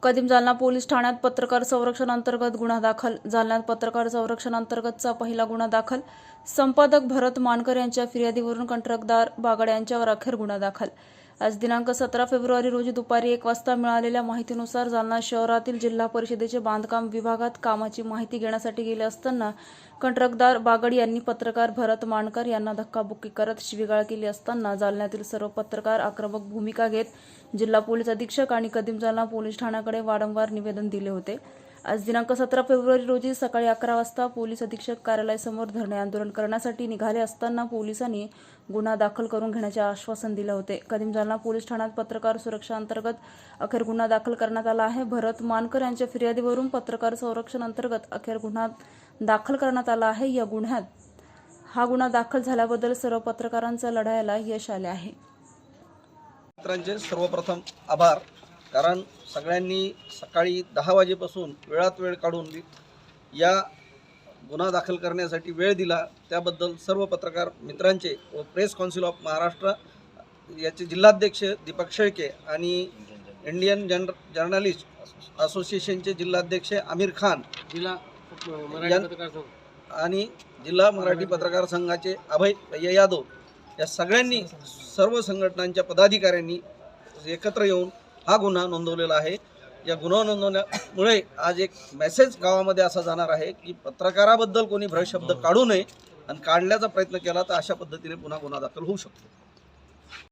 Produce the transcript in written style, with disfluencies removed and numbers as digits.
कदीम जालना पोलीस ठाण्यात पत्रकार संरक्षण अंतर्गत गुन्हा दाखल। जालन्यात पत्रकार संरक्षण अंतर्गतचा पहिला गुन्हा दाखल। संपादक भरत मानकर यांच्या फिर्यादीवरून कंत्राटदार बागड यांच्यावर अखेर गुन्हा दाखल। आज दिनांक 17 फेब्रुवारी रोजी दुपारी 1 वाजता मिळालेल्या माहितीनुसार जालना शहरातील जिल्हा परिषदेचे बांधकाम विभागात कामाची माहिती घेण्यासाठी गेले असताना कंत्राटदार बागड यांनी पत्रकार भरत मानकर यांना धक्काबुक्की करत शिवीगाळ केली असताना जालन्यातील सर्व पत्रकार आक्रमक भूमिका घेत जिल्हा पोलीस अधीक्षक आणि कदीम जालना पोलीस ठाण्याकडे वारंवार निवेदन दिले होते। आज दिनांक 17 फेब्रुवारी रोजी सकाळी 11 वाजता पोलीस अधीक्षक कार्यालयासमोर धरणे आंदोलन करण्यासाठी निघाले असताना पोलिसांनी गुन्हा दाखल करून घेण्याचे आश्वासन दिले होते। कदीम जालना पोलीस ठाण्यात पत्रकार सुरक्षा अंतर्गत अखेर गुन्हा दाखल करण्यात आला आहे। भरत मानकर यांच्या फिर्यादीवरून पत्रकार संरक्षण अंतर्गत अखेर गुन्हा दाखल करण्यात आला आहे। या गुन्ह्यात हा गुन्हा दाखल झाल्याबद्दल सर्व पत्रकारांचा लढायला यश आले आहे। मित्रांचे सर्वप्रथम आभार, कारण सगळ्यांनी सकाळी 10 वाजेपासून वेळात वेळ काढून या गुन्हा दाखल करण्यासाठी वेळ दिला, त्याबद्दल सर्व पत्रकार मित्रांचे व प्रेस काउन्सिल ऑफ महाराष्ट्र याचे जिल्हाध्यक्ष दीपक शेळके आणि इंडियन जर्नलिस्ट असोसिएशनचे जिल्हाध्यक्ष आमिर खान आणि जिल्हा मराठी पत्रकार संघाचे अभय यादव या सगळ्यांनी सर्व संघटनांच्या पदाधिकाऱ्यांनी एकत्र येऊन हा गुन्हा नोंदवलेला आहे। या गुन्हा नोंदवण्यामुळे आज एक मेसेज गावामध्ये असा जाणार आहे की पत्रकाराबद्दल कोणी भ्रशब्द काढू नये, आणि काढण्याचा प्रयत्न केला तर अशा पद्धतीने पुन्हा गुन्हा दाखल होऊ शकतो।